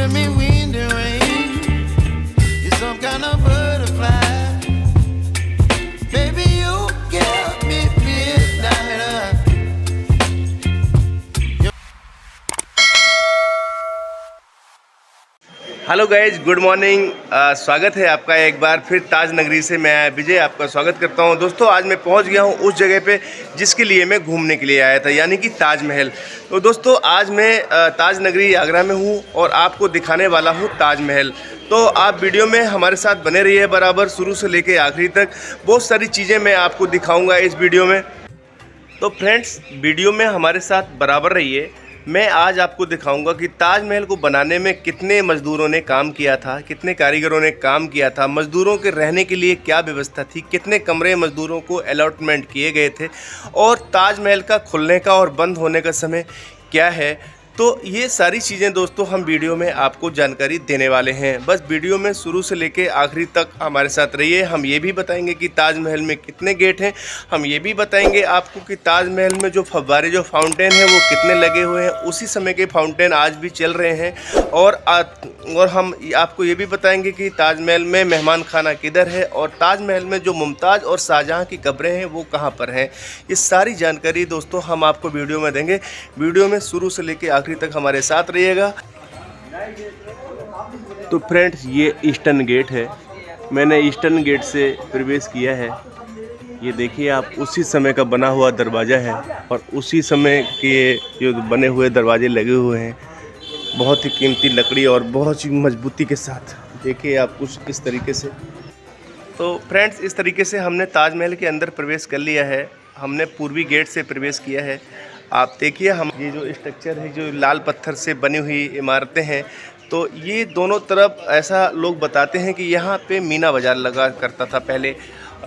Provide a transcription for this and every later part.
giving me wind and rain. You're some kind of butterfly. Baby, you give me midnight. Hello guys, good morning. स्वागत है आपका एक बार फिर ताज नगरी से। मैं विजय आपका स्वागत करता हूं। दोस्तों, आज मैं पहुंच गया हूं उस जगह पे जिसके लिए मैं घूमने के लिए आया था, यानी कि ताजमहल। तो दोस्तों, आज मैं ताज नगरी आगरा में हूं और आपको दिखाने वाला हूं ताजमहल। तो आप वीडियो में हमारे साथ बने रहिए बराबर, शुरू से लेके आखिरी तक। बहुत सारी चीज़ें मैं आपको दिखाऊँगा इस वीडियो में। तो फ्रेंड्स, वीडियो में हमारे साथ बराबर रहिए। मैं आज आपको दिखाऊंगा कि ताजमहल को बनाने में कितने मज़दूरों ने काम किया था, कितने कारीगरों ने काम किया था, मज़दूरों के रहने के लिए क्या व्यवस्था थी, कितने कमरे मज़दूरों को अलॉटमेंट किए गए थे और ताजमहल का खुलने का और बंद होने का समय क्या है। तो ये सारी चीज़ें दोस्तों हम वीडियो में आपको जानकारी देने वाले हैं। बस वीडियो में शुरू से लेके आखिरी तक हमारे साथ रहिए। हम ये भी बताएंगे कि ताजमहल में कितने गेट हैं। हम ये भी बताएंगे आपको कि ताजमहल में जो फव्वारे, जो फाउंटेन हैं, वो कितने लगे हुए हैं। उसी समय के फाउंटेन आज भी चल रहे हैं। और हम आपको ये भी बताएंगे कि ताजमहल में मेहमान खाना किधर है और ताजमहल में जो मुमताज़ और शाहजहाँ की कब्रें हैं वो कहाँ पर हैं। ये सारी जानकारी दोस्तों हम आपको वीडियो में देंगे। वीडियो में शुरू से लेके आखिरी तक हमारे साथ रहिएगा। तो फ्रेंड्स, ये ईस्टर्न गेट है। मैंने ईस्टर्न गेट से प्रवेश किया है। ये देखिए आप, उसी समय का बना हुआ दरवाज़ा है और उसी समय के जो बने हुए दरवाजे लगे हुए हैं, बहुत ही कीमती लकड़ी और बहुत ही मजबूती के साथ। देखिए आप कुछ इस तरीके से। तो फ्रेंड्स, इस तरीके से हमने ताजमहल के अंदर प्रवेश कर लिया है। हमने पूर्वी गेट से प्रवेश किया है। आप देखिए, हम ये जो स्ट्रक्चर है, जो लाल पत्थर से बनी हुई इमारतें हैं, तो ये दोनों तरफ ऐसा लोग बताते हैं कि यहाँ पे मीना बाज़ार लगा करता था पहले।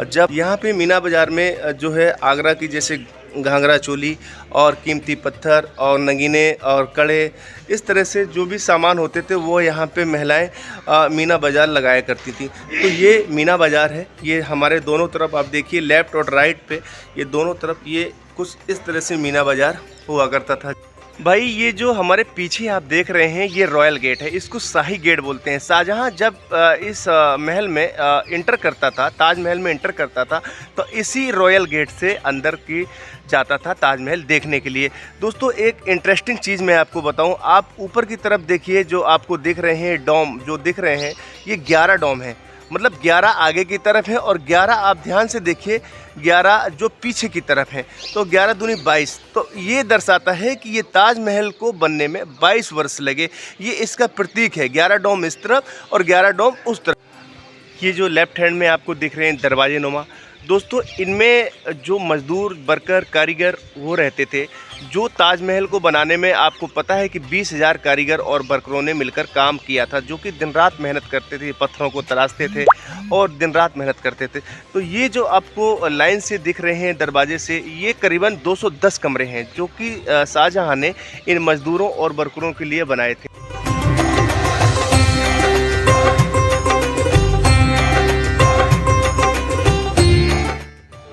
जब यहाँ पे मीना बाज़ार में जो है आगरा की जैसे घाघरा चोली और कीमती पत्थर और नगीने और कड़े, इस तरह से जो भी सामान होते थे वो यहाँ पे महिलाएं मीना बाज़ार लगाया करती थी। तो ये मीना बाज़ार है। ये हमारे दोनों तरफ आप देखिए, लेफ़्ट और राइट पे ये दोनों तरफ ये कुछ इस तरह से मीना बाज़ार हुआ करता था। भाई, ये जो हमारे पीछे आप देख रहे हैं ये रॉयल गेट है। इसको शाही गेट बोलते हैं। शाहजहाँ जब इस महल में इंटर करता था, ताजमहल में इंटर करता था, तो इसी रॉयल गेट से अंदर की जाता था ताजमहल देखने के लिए। दोस्तों, एक इंटरेस्टिंग चीज़ मैं आपको बताऊं। आप ऊपर की तरफ देखिए, जो आपको दिख रहे हैं डोम, जो दिख रहे हैं ये 11 डोम है। मतलब 11 आगे की तरफ है और 11 आप ध्यान से देखिए, 11 जो पीछे की तरफ है। तो 11 दूनी 22। तो ये दर्शाता है कि ये ताजमहल को बनने में 22 वर्ष लगे। ये इसका प्रतीक है। 11 डोम इस तरफ और 11 डोम उस तरफ। ये जो लेफ्ट हैंड में आपको दिख रहे हैं दरवाजे नुमा, दोस्तों इनमें जो मज़दूर, वर्कर, कारीगर वो रहते थे, जो ताजमहल को बनाने में आपको पता है कि 20,000 कारीगर और वर्करों ने मिलकर काम किया था, जो कि दिन रात मेहनत करते थे, पत्थरों को तराशते थे और दिन रात मेहनत करते थे। तो ये जो आपको लाइन से दिख रहे हैं दरवाजे से, ये करीबन 210 कमरे हैं जो कि शाहजहाँ ने इन मज़दूरों और वर्करों के लिए बनाए थे।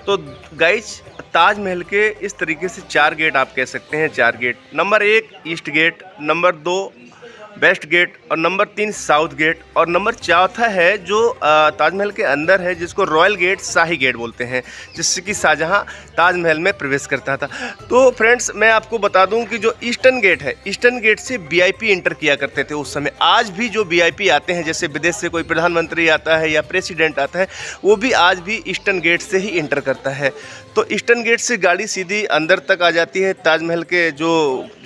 तो गाइज, ताजमहल के इस तरीके से 4 गेट आप कह सकते हैं। 4 gate. Number 1 east gate, number 2 west gate और नंबर 3 साउथ गेट और नंबर 4 है जो ताजमहल के अंदर है, जिसको रॉयल गेट, शाही गेट बोलते हैं, जिससे कि शाहजहाँ ताजमहल में प्रवेश करता था। तो फ्रेंड्स, मैं आपको बता दूं कि जो ईस्टर्न गेट है, ईस्टर्न गेट से वीआईपी इंटर किया करते थे उस समय। आज भी जो वीआईपी आते हैं, जैसे विदेश से कोई प्रधानमंत्री आता है या प्रेसिडेंट आता है, वो भी आज भी ईस्टर्न गेट से ही इंटर करता है। तो ईस्टर्न गेट से गाड़ी सीधी अंदर तक आ जाती है। ताजमहल के जो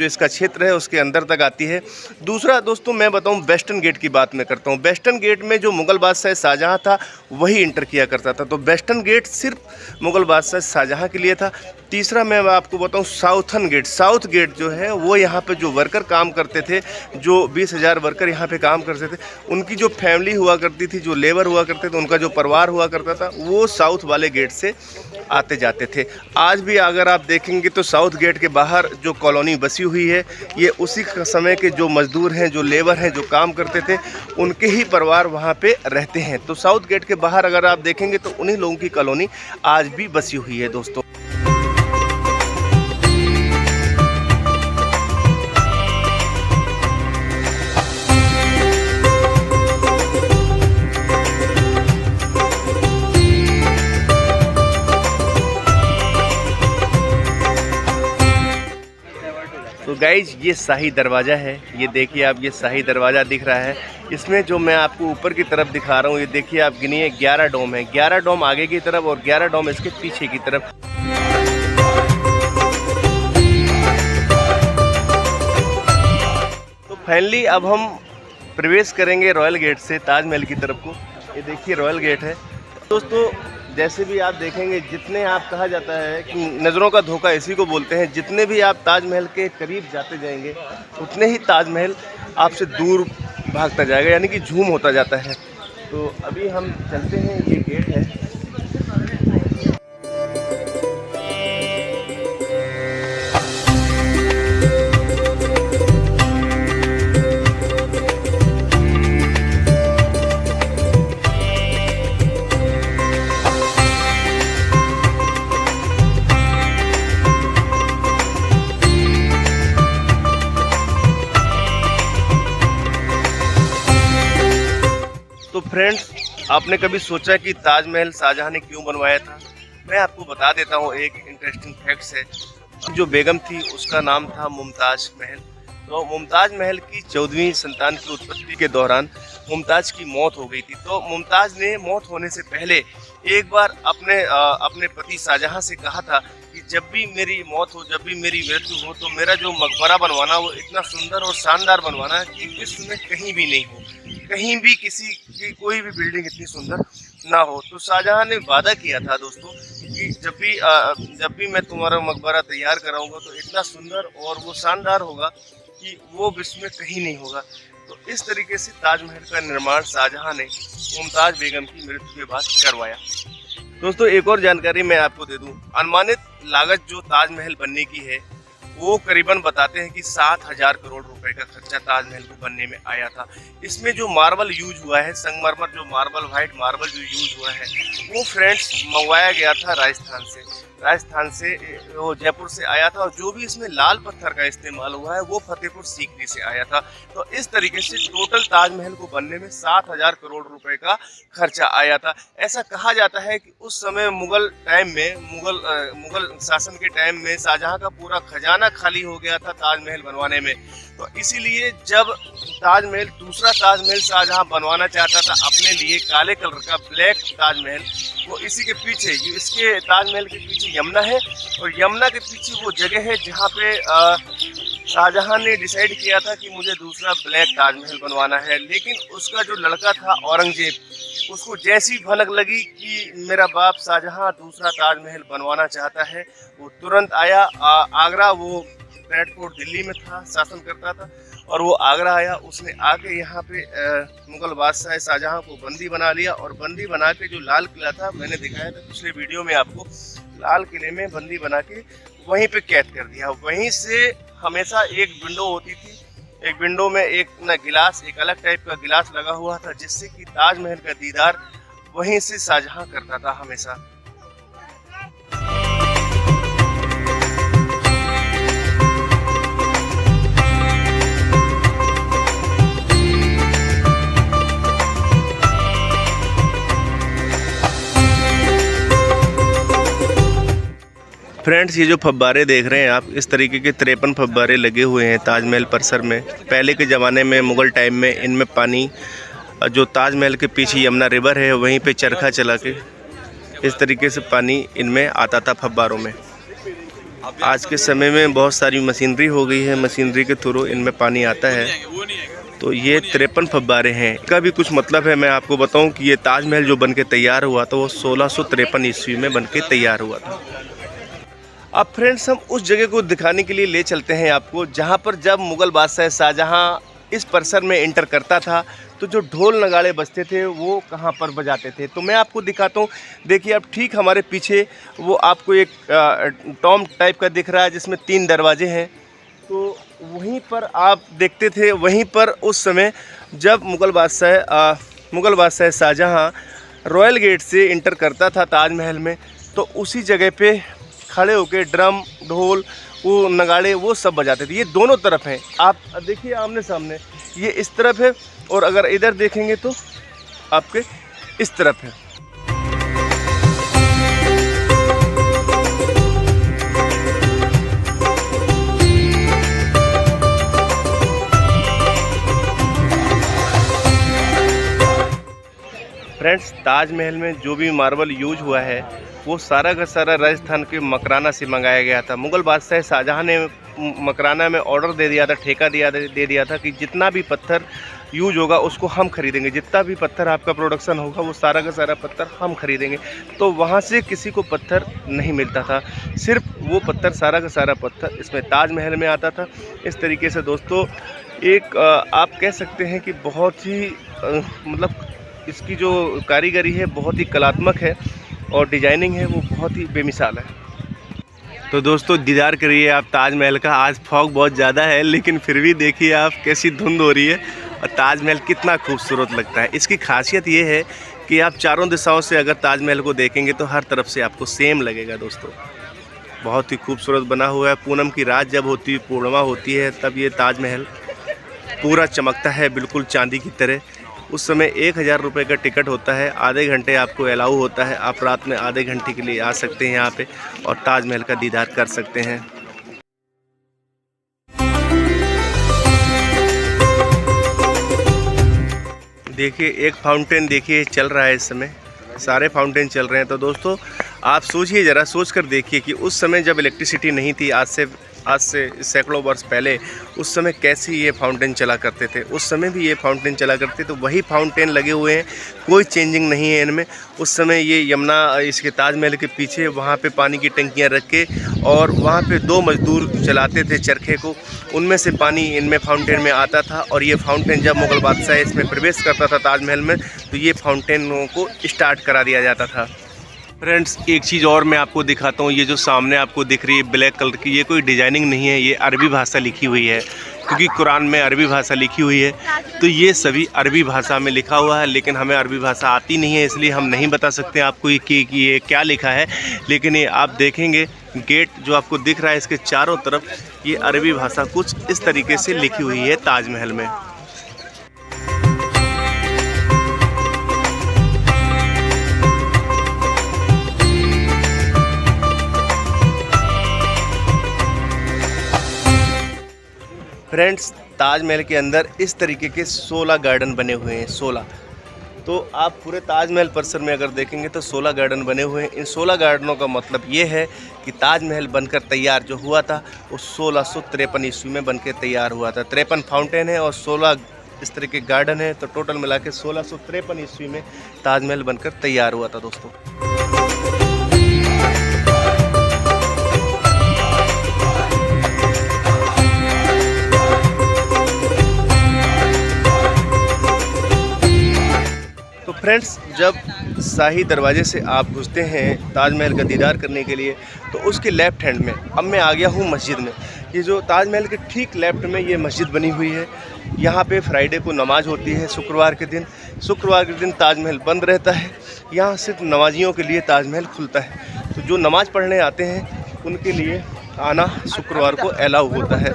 इसका क्षेत्र है उसके अंदर तक आती है। दूसरा दोस्तों, मैं बताऊं, वेस्टर्न गेट की बात मैं करता हूं। वेस्टर्न गेट में जो मुग़ल बादशाह शाहजहाँ था वही इंटर किया करता था। तो वेस्टर्न गेट सिर्फ मुग़ल बादशाह शाहजहाँ के लिए था। तीसरा मैं आपको बताऊं, साउथर्न गेट। साउथ गेट जो है वो यहाँ पे जो वर्कर काम करते थे, जो 20,000 वर्कर यहाँ पे काम करते थे, उनकी जो फैमिली हुआ करती थी, जो लेबर हुआ करते थे, उनका जो परिवार हुआ करता था, वो साउथ वाले गेट से आते जाते थे। आज भी अगर आप देखेंगे तो साउथ गेट के बाहर जो कॉलोनी बसी हुई है, ये उसी समय के जो मज़दूर हैं, जो लेबर हैं, जो काम करते थे, उनके ही परिवार वहाँ पे रहते हैं। तो साउथ गेट के बाहर अगर आप देखेंगे तो उन्हीं लोगों की कॉलोनी आज भी बसी हुई है दोस्तों। गाइज ये शाही दरवाज़ा है, ये देखिए आप, ये शाही दरवाज़ा दिख रहा है। इसमें जो मैं आपको ऊपर की तरफ दिखा रहा हूँ, ये देखिए आप, गिनिए 11 डोम है। 11 डोम आगे की तरफ और 11 डोम इसके पीछे की तरफ। तो फाइनली अब हम प्रवेश करेंगे रॉयल गेट से ताजमहल की तरफ को। ये देखिए रॉयल गेट है दोस्तों। जैसे भी आप देखेंगे, जितने आप, कहा जाता है कि नज़रों का धोखा इसी को बोलते हैं, जितने भी आप ताजमहल के करीब जाते जाएंगे उतने ही ताजमहल आपसे दूर भागता जाएगा, यानी कि झूम होता जाता है। तो अभी हम चलते हैं, ये गेट है। तो फ्रेंड्स, आपने कभी सोचा कि ताजमहल शाहजहां ने क्यों बनवाया था? मैं आपको बता देता हूँ, एक इंटरेस्टिंग फैक्ट्स है। जो बेगम थी उसका नाम था मुमताज़ महल। तो मुमताज़ महल की 14वीं संतान की उत्पत्ति के दौरान मुमताज़ की मौत हो गई थी। तो मुमताज़ ने मौत होने से पहले एक बार अपने पति शाहजहां से कहा था कि जब भी मेरी मौत हो, जब भी मेरी मृत्यु हो, तो मेरा जो मकबरा बनवाना वो इतना सुंदर और शानदार बनवाना है कि विश्व में कहीं भी नहीं हो, कहीं भी किसी की कोई भी बिल्डिंग इतनी सुंदर ना हो। तो शाहजहां ने वादा किया था दोस्तों कि जब भी मैं तुम्हारा मकबरा तैयार कराऊंगा तो इतना सुंदर और वो शानदार होगा कि वो विश्व में कहीं नहीं होगा। तो इस तरीके से ताजमहल का निर्माण शाहजहां ने मुमताज़ बेगम की मृत्यु के बाद करवाया। दोस्तों, एक और जानकारी मैं आपको दे दूं, अनुमानित लागत जो ताजमहल बनने की है वो करीबन बताते हैं कि 7,000 करोड़ रुपए का खर्चा ताजमहल को बनने में आया था। इसमें जो मार्बल यूज हुआ है, संगमरमर जो मार्बल, व्हाइट मार्बल जो यूज हुआ है, वो फ्रेंड्स मंगवाया गया था राजस्थान से वो जयपुर से आया था। और जो भी इसमें लाल पत्थर का इस्तेमाल हुआ है वो फतेहपुर सीकरी से आया था। तो इस तरीके से टोटल ताजमहल को बनने में 7,000 करोड़ रुपए का खर्चा आया था। ऐसा कहा जाता है कि उस समय मुगल शासन के टाइम में शाहजहां का पूरा खजाना खाली हो गया था ताजमहल बनवाने में। तो इसीलिए जब दूसरा ताजमहल शाहजहां बनवाना चाहता था अपने लिए, काले कलर का ब्लैक ताजमहल, वो इसी के पीछे, इसके ताजमहल के पीछे यमुना है और यमुना के पीछे वो जगह है जहाँ पे शाहजहां ने डिसाइड किया था कि मुझे दूसरा ब्लैक ताजमहल बनवाना है। लेकिन उसका जो लड़का था औरंगजेब, उसको जैसी भनक लगी कि मेरा बाप शाहजहां दूसरा ताजमहल बनवाना चाहता है, वो तुरंत आया। आगरा, वो रेड फोर्ट दिल्ली में था, शासन करता था, और वो आगरा आया। उसने आके यहाँ पे मुगल बादशाह शाहजहां को बंदी बना लिया और बंदी बना के जो लाल किला था, मैंने दिखाया था पिछले वीडियो में आपको, लाल किले में बंदी बना के वहीं पे कैद कर दिया। वहीं से हमेशा एक विंडो होती थी, एक विंडो में एक ना गिलास, एक अलग टाइप का गिलास लगा हुआ था, जिससे कि ताजमहल का दीदार वहीं से शाहजहां करता था हमेशा। फ्रेंड्स, ये जो फव्वारे देख रहे हैं आप, इस तरीके के 53 फव्वारे लगे हुए हैं ताजमहल परिसर में। पहले के ज़माने में, मुग़ल टाइम में, इनमें पानी जो ताजमहल के पीछे यमुना रिवर है वहीं पे चरखा चला के इस तरीके से पानी इनमें आता था फव्वारों में। आज के समय में बहुत सारी मशीनरी हो गई है, मशीनरी के थ्रू इनमें पानी आता है। तो ये 53 फव्वारे हैं। इसका भी कुछ मतलब है। मैं आपको बताऊं कि ये ताजमहल जो बन के तैयार हुआ था वो 1653 ईस्वी में बन के तैयार हुआ था। अब फ्रेंड्स, हम उस जगह को दिखाने के लिए ले चलते हैं आपको जहां पर जब मुग़ल बादशाह शाहजहां इस परिसर में एंटर करता था तो जो ढोल नगाड़े बजते थे वो कहां पर बजाते थे। तो मैं आपको दिखाता हूं। देखिए, अब ठीक हमारे पीछे वो आपको एक टॉम टाइप का दिख रहा है जिसमें 3 दरवाजे हैं। तो वहीं पर आप देखते थे, वहीं पर उस समय जब मुग़ल बादशाह शाहजहां रॉयल गेट से एंटर करता था ताजमहल में, तो उसी जगह पे खड़े होके ड्रम, ढोल, वो नगाड़े, वो सब बजाते थे। ये दोनों तरफ हैं, आप देखिए आमने सामने, ये इस तरफ है और अगर इधर देखेंगे तो आपके इस तरफ है। फ्रेंड्स, ताजमहल में जो भी मार्बल यूज हुआ है वो सारा का सारा राजस्थान के मकराना से मंगाया गया था। मुग़ल बादशाह शाहजहाँ ने मकराना में ऑर्डर दे दिया था, ठेका दे दिया था कि जितना भी पत्थर यूज होगा उसको हम खरीदेंगे, जितना भी पत्थर आपका प्रोडक्शन होगा वो सारा का सारा पत्थर हम खरीदेंगे। तो वहाँ से किसी को पत्थर नहीं मिलता था, सिर्फ वो पत्थर सारा का सारा पत्थर इसमें ताजमहल में आता था। इस तरीके से दोस्तों एक आप कह सकते हैं कि बहुत ही मतलब इसकी जो कारीगरी है बहुत ही कलात्मक है और डिजाइनिंग है वो बहुत ही बेमिसाल है। तो दोस्तों दीदार करिए आप ताजमहल का। आज फॉग बहुत ज़्यादा है लेकिन फिर भी देखिए आप कैसी धुंध हो रही है और ताजमहल कितना खूबसूरत लगता है। इसकी खासियत ये है कि आप चारों दिशाओं से अगर ताजमहल को देखेंगे तो हर तरफ से आपको सेम लगेगा। दोस्तों बहुत ही खूबसूरत बना हुआ है। पूनम की रात जब होती है, पूर्णिमा होती है, तब ये ताजमहल पूरा चमकता है बिल्कुल चांदी की तरह। उस समय 1000 रुपये का टिकट होता है, आधे घंटे आपको अलाउ होता है। आप रात में आधे घंटे के लिए आ सकते हैं यहाँ पे और ताजमहल का दीदार कर सकते हैं। देखिए एक फाउंटेन देखिए चल रहा है, इस समय सारे फाउंटेन चल रहे हैं। तो दोस्तों आप सोचिए, ज़रा सोच कर देखिए कि उस समय जब इलेक्ट्रिसिटी नहीं थी, आज से सैकड़ों वर्ष पहले, उस समय कैसे ये फाउंटेन चला करते थे। उस समय भी ये फाउंटेन चला करते तो वही फाउंटेन लगे हुए हैं, कोई चेंजिंग नहीं है इनमें। उस समय ये यमुना इसके ताजमहल के पीछे वहाँ पे पानी की टंकियाँ रख के और वहाँ पे 2 मजदूर चलाते थे चरखे को, उनमें से पानी इनमें फाउंटेन में आता था। और ये फाउंटेन जब मुग़ल बादशाह इसमें प्रवेश करता था ताजमहल में तो ये फाउंटेनों को स्टार्ट करा दिया जाता था। फ्रेंड्स एक चीज़ और मैं आपको दिखाता हूँ। ये जो सामने आपको दिख रही है ब्लैक कलर की, ये कोई डिजाइनिंग नहीं है, ये अरबी भाषा लिखी हुई है, क्योंकि कुरान में अरबी भाषा लिखी हुई है। तो ये सभी अरबी भाषा में लिखा हुआ है, लेकिन हमें अरबी भाषा आती नहीं है, इसलिए हम नहीं बता सकते आपको कि ये क्या लिखा है। लेकिन ये आप देखेंगे गेट जो आपको दिख रहा है इसके चारों तरफ ये अरबी भाषा कुछ इस तरीके से लिखी हुई है ताजमहल में। फ्रेंड्स ताजमहल के अंदर इस तरीके के 16 गार्डन बने हुए हैं, 16। तो आप पूरे ताजमहल परिसर में अगर देखेंगे तो 16 गार्डन बने हुए हैं। इन 16 गार्डनों का मतलब ये है कि ताजमहल बनकर तैयार जो हुआ था वो 1653 ईस्वी में बनकर तैयार हुआ था। 53 फाउंटेन है और 16 इस तरह के गार्डन है, तो टोटल मिला के 1653 ईस्वी में ताजमहल बनकर तैयार हुआ था। दोस्तों फ्रेंड्स जब शाही दरवाजे से आप घुसते हैं ताजमहल का दीदार करने के लिए तो उसके लेफ़्ट हैंड में, अब मैं आ गया हूँ मस्जिद में। ये जो ताजमहल के ठीक लेफ़्ट में ये मस्जिद बनी हुई है। यहाँ पे फ्राइडे को नमाज होती है, शुक्रवार के दिन ताजमहल बंद रहता है। यहाँ सिर्फ नमाजियों के लिए ताजमहल खुलता है। तो जो नमाज़ पढ़ने आते हैं उनके लिए आना शुक्रवार को अलाउ होता है।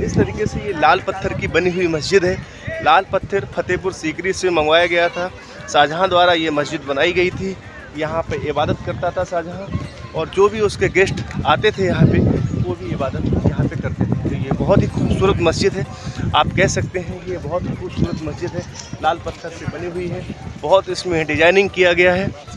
इस तरीके से ये लाल पत्थर की बनी हुई मस्जिद है। लाल पत्थर फतेहपुर सीकरी से मंगवाया गया था। शाहजहाँ द्वारा ये मस्जिद बनाई गई थी। यहाँ पे इबादत करता था शाहजहाँ, और जो भी उसके गेस्ट आते थे यहाँ पे वो भी इबादत यहाँ पे करते थे। तो ये बहुत ही खूबसूरत मस्जिद है, आप कह सकते हैं कि ये बहुत ही खूबसूरत मस्जिद है, लाल पत्थर से बनी हुई है, बहुत इसमें डिजाइनिंग किया गया है।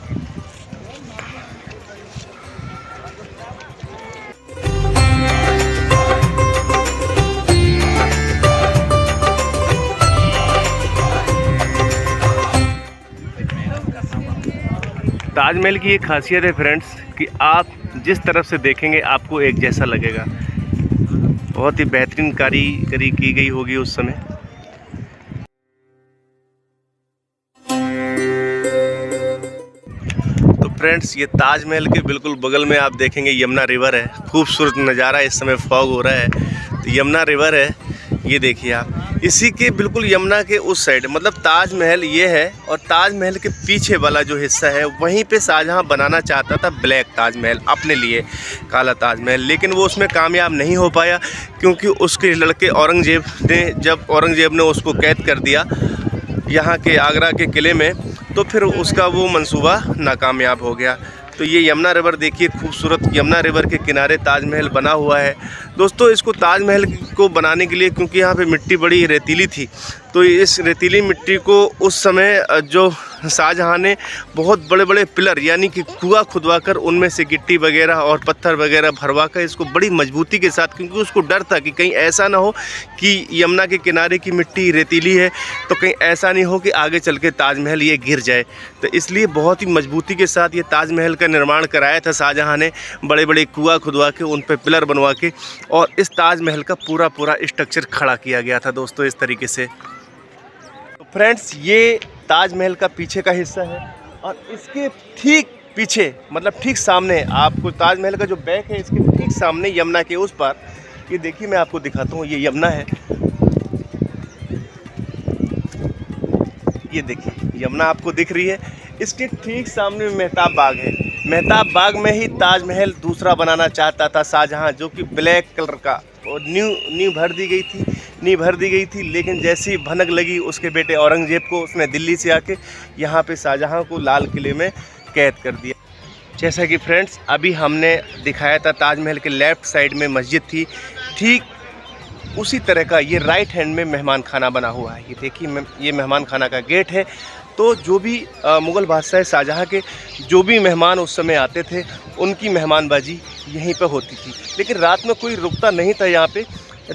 ताजमहल की एक खासियत है फ्रेंड्स कि आप जिस तरफ से देखेंगे आपको एक जैसा लगेगा। बहुत ही बेहतरीन कारीगरी की गई होगी उस समय। तो फ्रेंड्स ये ताजमहल के बिल्कुल बगल में आप देखेंगे यमुना रिवर है। खूबसूरत नज़ारा, इस समय फॉग हो रहा है तो यमुना रिवर है, ये देखिए आप। इसी के बिल्कुल यमुना के उस साइड मतलब ताजमहल ये है, और ताजमहल के पीछे वाला जो हिस्सा है वहीं पे शाहजहाँ बनाना चाहता था ब्लैक ताजमहल अपने लिए, काला ताजमहल, लेकिन वो उसमें कामयाब नहीं हो पाया क्योंकि उसके लड़के औरंगजेब ने उसको कैद कर दिया यहाँ के आगरा के किले में, तो फिर उसका वो मंसूबा नाकामयाब हो गया। तो ये यमुना रिवर देखिए, खूबसूरत यमुना रिवर के किनारे ताजमहल बना हुआ है। दोस्तों इसको ताजमहल को बनाने के लिए, क्योंकि यहाँ पे मिट्टी बड़ी रेतीली थी, तो इस रेतीली मिट्टी को उस समय जो शाहजहाँ ने बहुत बड़े बड़े पिलर यानी कि कुआं खुदवाकर उनमें से गिट्टी वगैरह और पत्थर वगैरह भरवाकर इसको बड़ी मजबूती के साथ, क्योंकि उसको डर था कि कहीं ऐसा ना हो कि यमुना के किनारे की मिट्टी रेतीली है तो कहीं ऐसा नहीं हो कि आगे चल के ताजमहल ये गिर जाए, तो इसलिए बहुत ही मजबूती के साथ ये ताजमहल का निर्माण कराया था शाहजहाँ ने, बड़े बड़े कुआं खुदवा के उन पर पिलर बनवा के, और इस ताजमहल का पूरा स्ट्रक्चर खड़ा किया गया था दोस्तों इस तरीके से। तो फ्रेंड्स, ये ताजमहल का पीछे का हिस्सा है और इसके ठीक पीछे मतलब ठीक सामने आपको ताजमहल का जो बैक है, इसके ठीक सामने यमुना के उस पार, ये देखिए मैं आपको दिखाता हूँ, ये यमुना है, ये देखिए यमुना आपको दिख रही है। इसके ठीक सामने मेहताब बाग है। मेहताब बाग में ही ताजमहल दूसरा बनाना चाहता था शाहजहाँ, जो कि ब्लैक कलर का, और नींव भर दी गई थी, लेकिन जैसी भनक लगी उसके बेटे औरंगजेब को, उसने दिल्ली से आके यहाँ पे शाहजहाँ को लाल किले में कैद कर दिया। जैसा कि फ्रेंड्स अभी हमने दिखाया था, ताजमहल के लेफ़्ट साइड में मस्जिद थी, ठीक उसी तरह का ये राइट हैंड में मेहमान खाना बना हुआ है। ये देखिए ये मेहमान खाना का गेट है। तो जो भी मुग़ल बादशाह शाहजहाँ के जो भी मेहमान उस समय आते थे, उनकी मेहमानबाजी यहीं पर होती थी, लेकिन रात में कोई रुकता नहीं था यहाँ पे।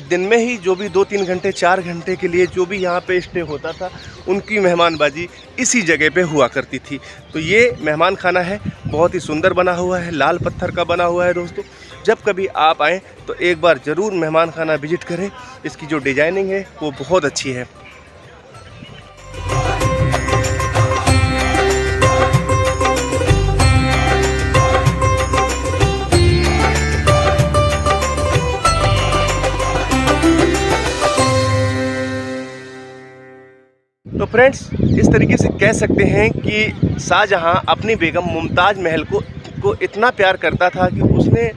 दिन में ही जो भी 2-3 घंटे 4 घंटे के लिए जो भी यहाँ पे स्टे होता था, उनकी मेहमानबाजी इसी जगह पे हुआ करती थी। तो ये मेहमान खाना है, बहुत ही सुंदर बना हुआ है, लाल पत्थर का बना हुआ है दोस्तों। जब कभी आप आएँ तो एक बार ज़रूर मेहमान खाना विजिट करें, इसकी जो डिज़ाइनिंग है वो बहुत अच्छी है। तो फ्रेंड्स, इस तरीके से कह सकते हैं कि शाहजहाँ अपनी बेगम मुमताज़ महल को इतना प्यार करता था कि उसने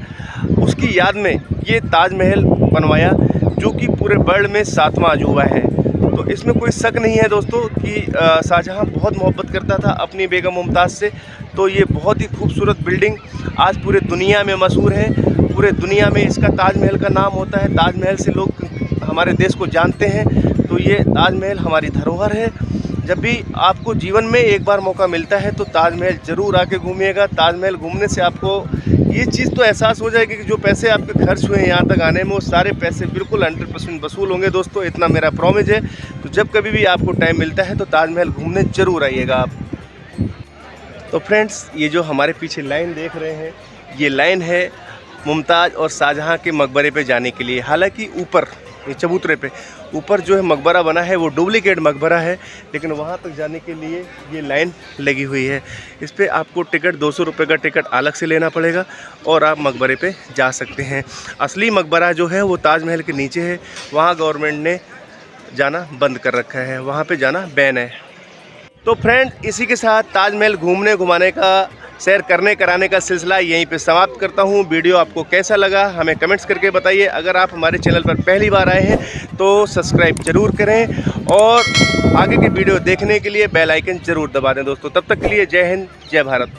उसकी याद में ये ताजमहल बनवाया, जो कि पूरे वर्ल्ड में 7वां अजूबा है। तो इसमें कोई शक नहीं है दोस्तों कि शाहजहाँ बहुत मोहब्बत करता था अपनी बेगम मुमताज़ से। तो ये बहुत ही खूबसूरत बिल्डिंग आज पूरे दुनिया में मशहूर है, पूरे दुनिया में इसका ताजमहल का नाम होता है, ताजमहल से लोग हमारे देश को जानते हैं। तो ये ताजमहल हमारी धरोहर है। जब भी आपको जीवन में एक बार मौका मिलता है तो ताजमहल ज़रूर आके घूमिएगा। ताजमहल घूमने से आपको ये चीज़ तो एहसास हो जाएगी कि जो पैसे आपके खर्च हुए हैं यहाँ तक आने में, वो सारे पैसे बिल्कुल 100% वसूल होंगे दोस्तों, इतना मेरा प्रॉमिस है। तो जब कभी भी आपको टाइम मिलता है तो ताजमहल घूमने ज़रूर आइएगा आप। तो फ्रेंड्स, ये जो हमारे पीछे लाइन देख रहे हैं, ये लाइन है मुमताज़ और शाहजहाँ के मकबरे पे जाने के लिए। हालांकि ऊपर चबूतरे पे ऊपर जो है मकबरा बना है वो डुप्लीकेट मकबरा है, लेकिन वहाँ तक जाने के लिए ये लाइन लगी हुई है। इस पर आपको टिकट 200 रुपये का टिकट अलग से लेना पड़ेगा और आप मकबरे पे जा सकते हैं। असली मकबरा जो है वो ताजमहल के नीचे है, वहाँ गवर्नमेंट ने जाना बंद कर रखा है, वहाँ पे जाना बैन है। तो फ्रेंड, इसी के साथ ताजमहल घूमने घुमाने का, सैर करने कराने का सिलसिला यहीं पे समाप्त करता हूँ। वीडियो आपको कैसा लगा हमें कमेंट्स करके बताइए। अगर आप हमारे चैनल पर पहली बार आए हैं तो सब्सक्राइब ज़रूर करें और आगे की वीडियो देखने के लिए बेल आइकन ज़रूर दबा दें दोस्तों। तब तक के लिए जय हिंद, जय भारत।